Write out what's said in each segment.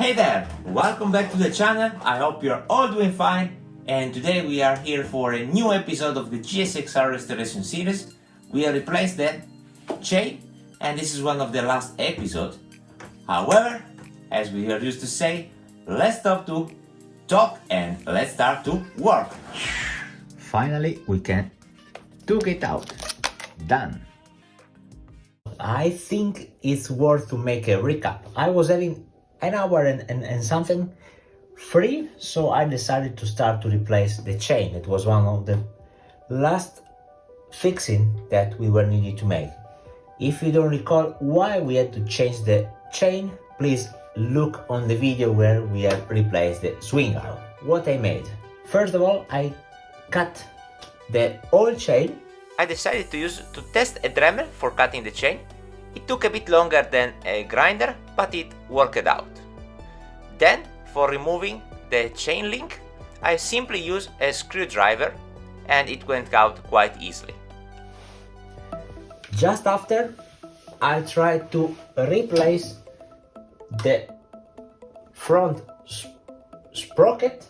Hey there, welcome back to the channel. I hope you're all doing fine, and today we are here for a new episode of the GSXR restoration series. We have replaced the chain, and this is one of the last episodes. However, as we are used to say, let's stop to talk and let's start to work. Finally, we can took it out. Done. I think it's worth to make a recap. I was having an hour and something free, so I decided to start to replace the chain. It was one of the last fixing that we were needed to make. If you don't recall why we had to change the chain, please look on the video where we have replaced the swing arm. What I made: first of all, I cut the old chain. I decided to test a Dremel for cutting the chain. It took a bit longer than a grinder, but it worked out. Then, for removing the chain link, I simply used a screwdriver and it went out quite easily. Just after, I tried to replace the front sprocket.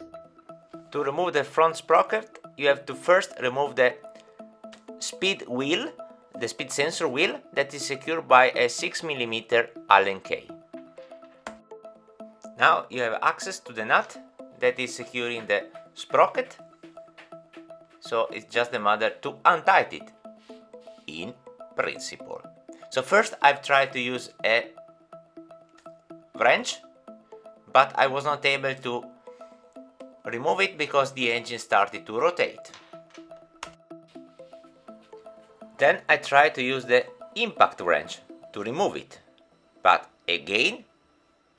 To remove the front sprocket, you have to first remove the speed wheel, the speed sensor wheel that is secured by a 6mm Allen key. Now you have access to the nut that is securing the sprocket, so it's just a matter to untighten it, in principle. So first I've tried to use a wrench, but I was not able to remove it because the engine started to rotate. Then I tried to use the impact wrench to remove it, but again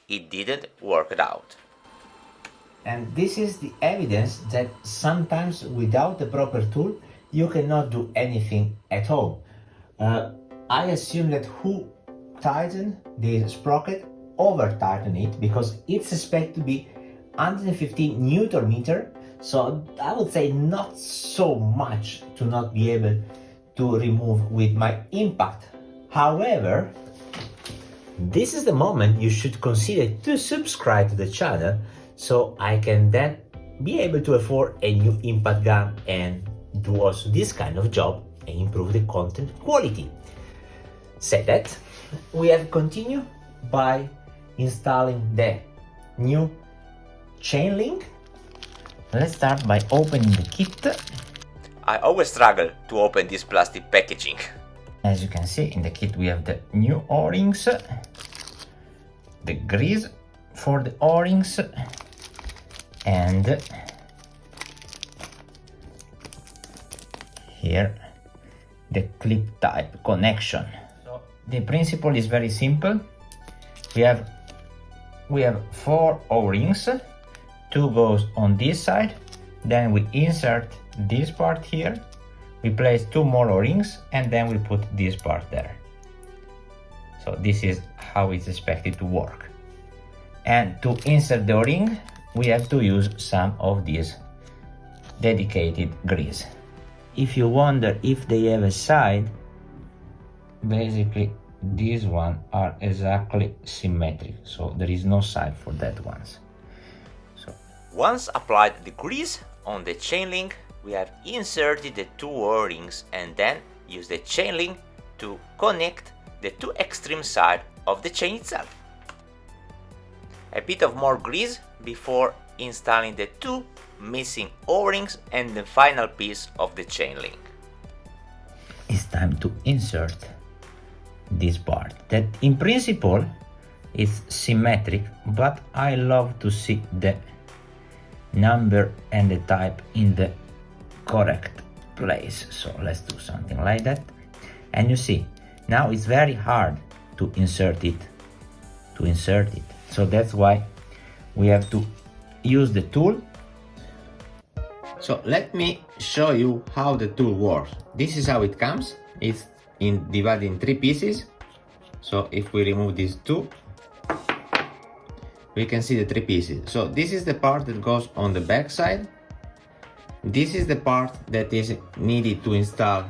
it didn't work out. And this is the evidence that sometimes without the proper tool you cannot do anything at all. I assume that who tightened the sprocket over tightened it, because it's expected to be 115 Newton meter, so I would say not so much to not be able to remove with my impact. However, this is the moment you should consider to subscribe to the channel, so I can then be able to afford a new impact gun and do also this kind of job and improve the content quality. Said that, we have continued by installing the new chain link. Let's start by opening the kit. I always struggle to open this plastic packaging. As you can see, in the kit we have the new O-rings, the grease for the O-rings, and here the clip type connection. So the principle is very simple. We have 4 O-rings, 2 goes on this side, then we insert this part here, we place 2 more O-rings, and then we put this part there. So this is how it's expected to work. And to insert the O-ring, we have to use some of this dedicated grease. If you wonder if they have a side, basically these ones are exactly symmetric, so there is no side for that ones. So once applied the grease on the chain link, we have inserted the 2 O-rings and then use the chain link to connect the 2 extreme sides of the chain itself. A bit of more grease before installing the 2 missing O-rings and the final piece of the chain link. It's time to insert this part that in principle is symmetric, but I love to see the number and the type in the correct place. So let's do something like that, and you see now it's very hard to insert it. So that's why we have to use the tool. So let me show you how the tool works. This is how it comes. It's divided in 3 pieces. So if we remove these 2, we can see the 3 pieces. So this is the part that goes on the back side. This is the part that is needed to install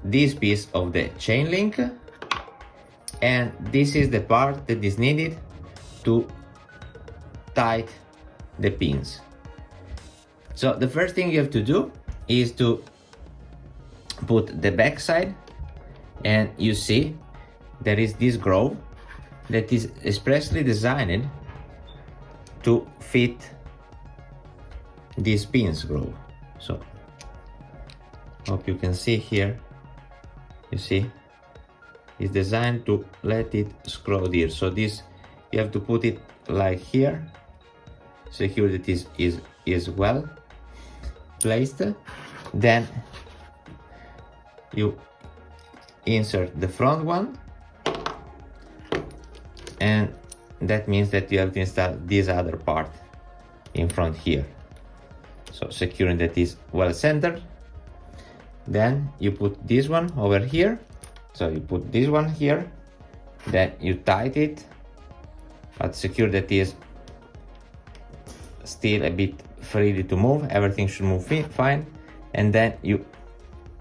this piece of the chain link, and this is the part that is needed to tighten the pins. So the first thing you have to do is to put the back side, and you see there is this groove that is expressly designed to fit this pins groove. So hope you can see here, you see it's designed to let it screw here. So this you have to put it like here, secure that it is well placed. Then you insert the front one, and that means that you have to install this other part in front here, so securing that is well centered. Then you put this one over here, so you put this one here, then you tighten it but secure that is still a bit freely to move, everything should move fine, and then you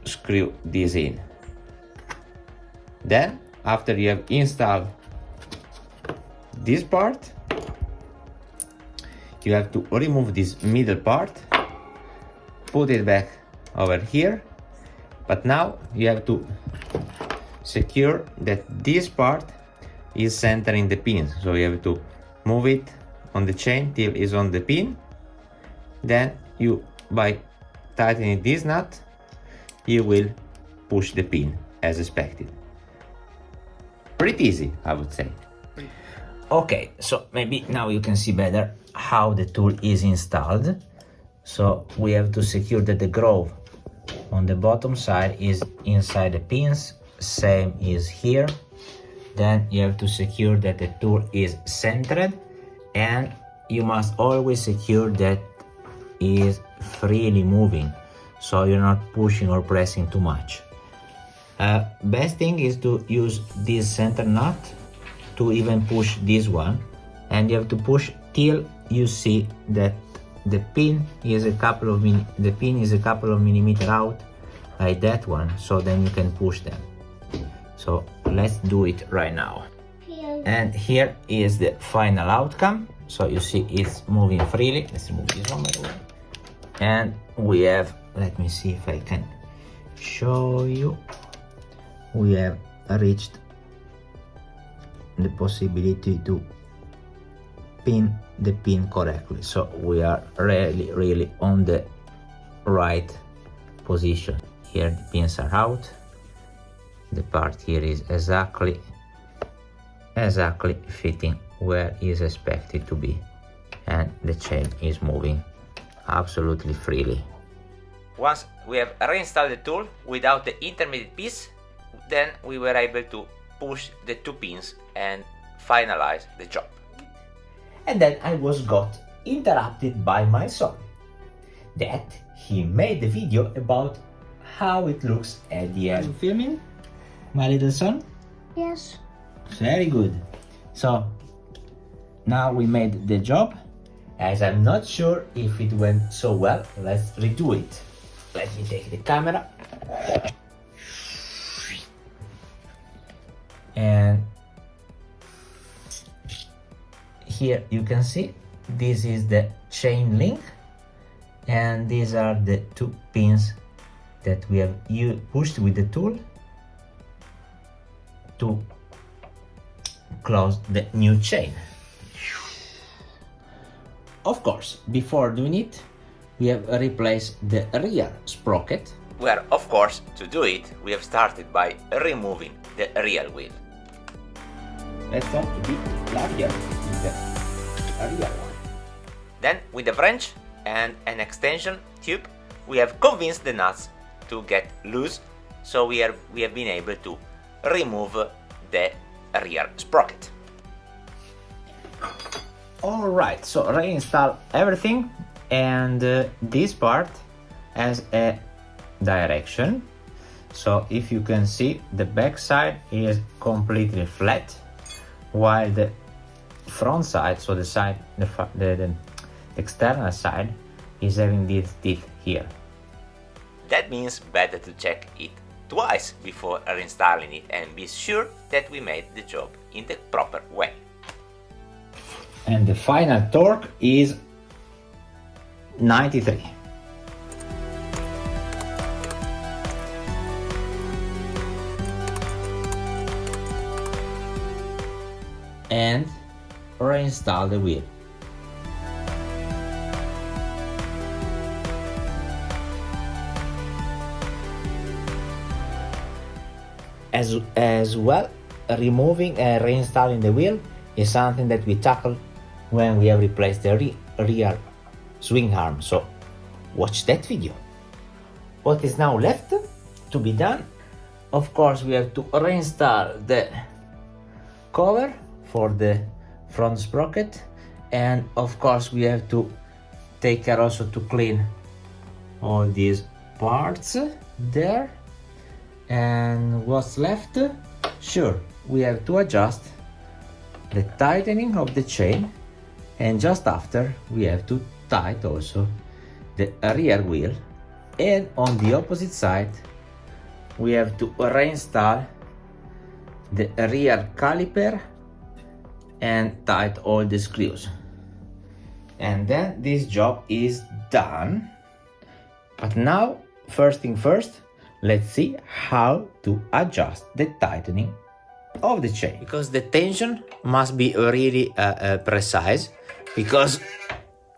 screw this in. Then after you have installed this part, you have to remove this middle part, put it back over here, but now you have to secure that this part is centering the pins, so you have to move it on the chain till it's on the pin. Then you, by tightening this nut, you will push the pin as expected. Pretty easy, I would say. Okay, so maybe now you can see better how the tool is installed. So we have to secure that the groove on the bottom side is inside the pins, same is here. Then you have to secure that the tool is centered, and you must always secure that is freely moving, so you're not pushing or pressing too much. Best thing is to use this center nut to even push this one, and you have to push till you see that the pin is a couple of millimeters out, like that one, so then you can push them. So let's do it right now. And here is the final outcome. So you see it's moving freely. Let's remove this one by the way. And we have, let me see if I can show you, we have reached the possibility to pin the pin correctly. So we are really on the right position. Here the pins are out. The part here is exactly fitting where is expected to be, and the chain is moving absolutely freely. Once we have reinstalled the tool without the intermediate piece, then we were able to push the two pins and finalize the job. And then I got interrupted by my son, that he made the video about how it looks at the end. Are you filming, my little son? Yes. Very good. So now we made the job. As I'm not sure if it went so well, let's redo it. Let me take the camera. And here you can see this is the chain link, and these are the two pins that we have pushed with the tool to close the new chain. Of course, before doing it, we have replaced the rear sprocket, where of course to do it we have started by removing the rear wheel. Let's start a bit larger with the rear one. Then with the wrench and an extension tube we have convinced the nuts to get loose, so we have been able to remove the rear sprocket. Alright, so reinstall everything, and this part has a direction. So if you can see, the back side is completely flat, while the front side, so the external side, is having this teeth here. That means better to check it twice before reinstalling it and be sure that we made the job in the proper way. And the final torque is 93. And reinstall the wheel. As well, removing and reinstalling the wheel is something that we tackle when we have replaced the rear swing arm, so watch that video. What is now left to be done? Of course, we have to reinstall the cover for the front sprocket, and of course we have to take care also to clean all these parts there. And what's left? Sure, we have to adjust the tightening of the chain, and just after we have to tighten also the rear wheel, and on the opposite side we have to reinstall the rear caliper and tighten all the screws, and then this job is done. But now, first thing first, let's see how to adjust the tightening of the chain, because the tension must be really precise, because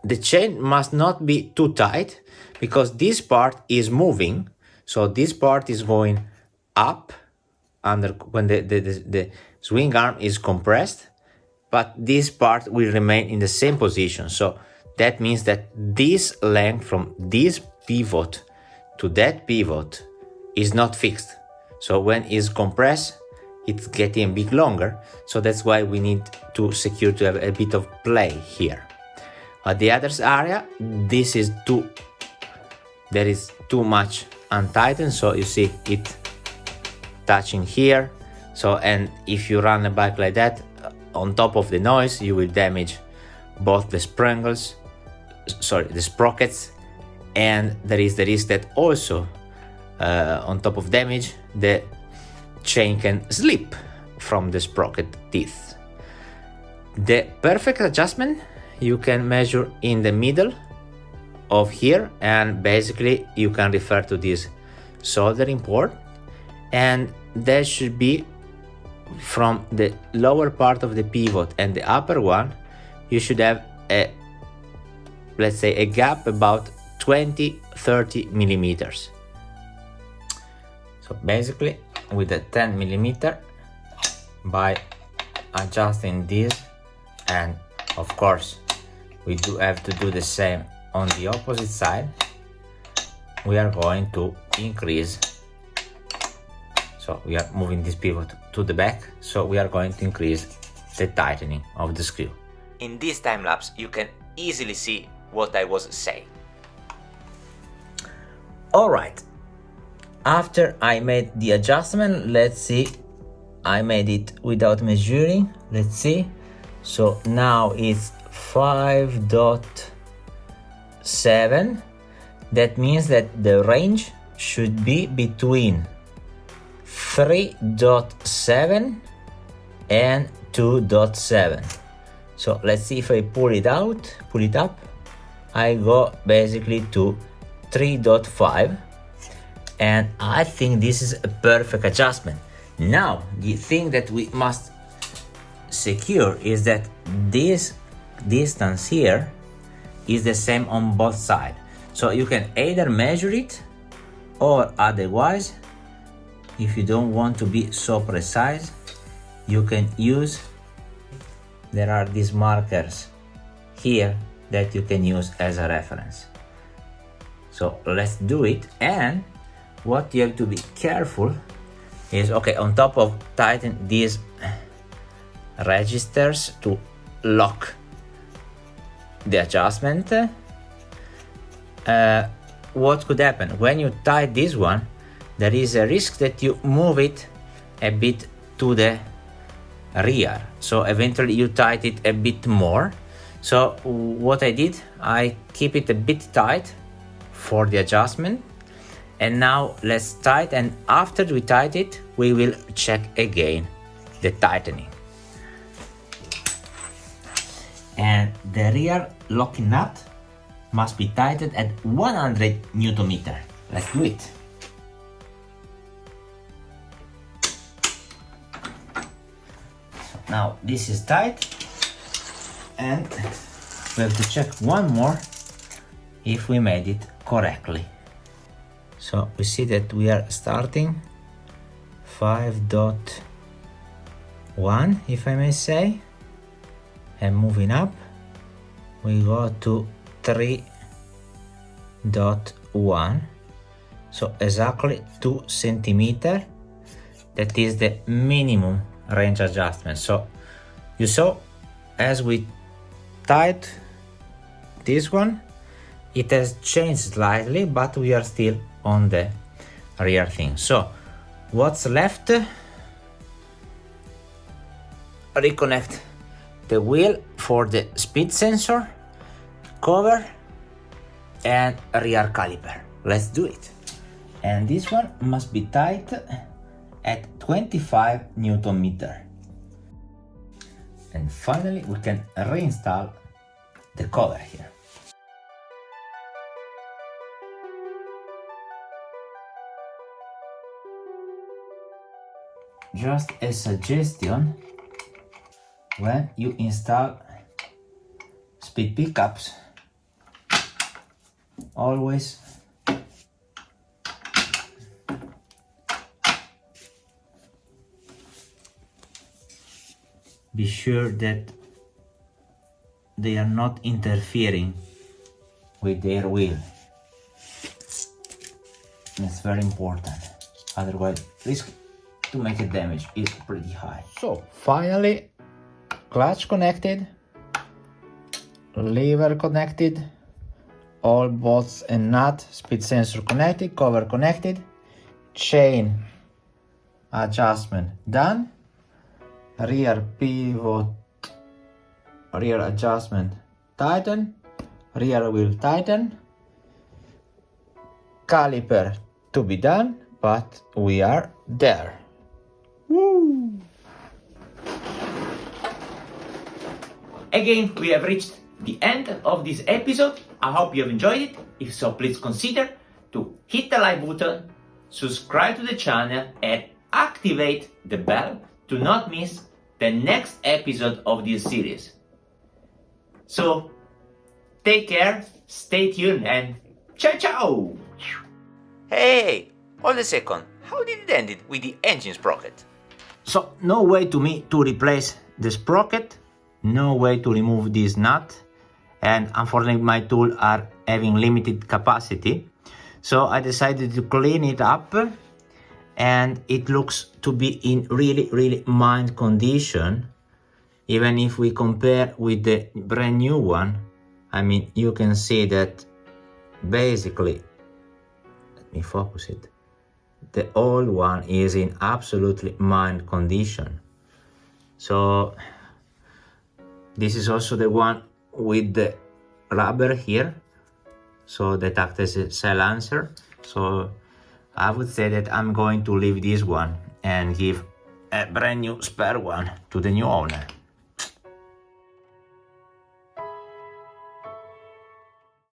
the chain must not be too tight, because this part is moving. So this part is going up under when the swing arm is compressed, but this part will remain in the same position. So that means that this length from this pivot to that pivot is not fixed. So when it's compressed, it's getting a bit longer. So that's why we need to secure to have a bit of play here. At the other area, there is too much untightened. So you see it touching here. So, and if you run a bike like that, on top of the noise, you will damage both the the sprockets, and there is the risk that also on top of damage, the chain can slip from the sprocket teeth. The perfect adjustment you can measure in the middle of here, and basically you can refer to this soldering port, and there should be from the lower part of the pivot and the upper one, you should have a, let's say, a gap about 20-30 millimeters. So basically with a 10 millimeter, by adjusting this, and of course we do have to do the same on the opposite side, we are going to increase. So we are moving this pivot to the back, so we are going to increase the tightening of the screw. In this time lapse you can easily see what I was saying. Alright, after I made the adjustment, let's see, I made it without measuring, let's see. So now it's 5.7. That means that the range should be between 3.7 and 2.7. So let's see if I pull it up, I go basically to 3.5, and I think this is a perfect adjustment. Now the thing that we must secure is that this distance here is the same on both sides. So you can either measure it, or otherwise, if you don't want to be so precise, you can use, there are these markers here that you can use as a reference. So let's do it. And what you have to be careful is, okay, on top of tighten these registers to lock the adjustment, what could happen when you tighten this one? There is a risk that you move it a bit to the rear, so eventually you tighten it a bit more. So what I did, I keep it a bit tight for the adjustment, and now let's tighten, and after we tighten it, we will check again the tightening. and the rear locking nut must be tightened at 100 Newton meter. Let's do it. So now this is tight, and we have to check one more if we made it correctly. So we see that we are starting 5.1, if I may say, and moving up we go to 3.1, so exactly 2 centimeter. That is the minimum range adjustment. So you saw, as we tied this one, it has changed slightly, but we are still on the rear thing. So what's left? Reconnect the wheel for the speed sensor, cover, and rear caliper. Let's do it. And this one must be tight at 25 Newton meter. And finally we can reinstall the cover here. Just a suggestion, when you install speed pickups, always be sure that they are not interfering with their wheel. That's very important, otherwise risk to make a damage is pretty high. So finally, clutch connected, lever connected, all bolts and nuts, speed sensor connected, cover connected, chain adjustment done, rear pivot, rear adjustment tighten, rear wheel tighten, caliper to be done, but we are there. Woo! Again, we have reached the end of this episode. I hope you have enjoyed it. If so, please consider to hit the like button, subscribe to the channel, and activate the bell to not miss the next episode of this series. So, take care, stay tuned, and ciao ciao! Hey, hold a second. How did it end with the engine sprocket? So, no way to me to replace the sprocket, no way to remove this nut, and unfortunately my tools are having limited capacity. So I decided to clean it up, and it looks to be in really mild condition. Even if we compare with the brand new one, I mean, you can see that basically, let me focus it, the old one is in absolutely mild condition. So this is also the one with the rubber here, so that acts as a silencer. So I would say that I'm going to leave this one and give a brand new spare one to the new owner.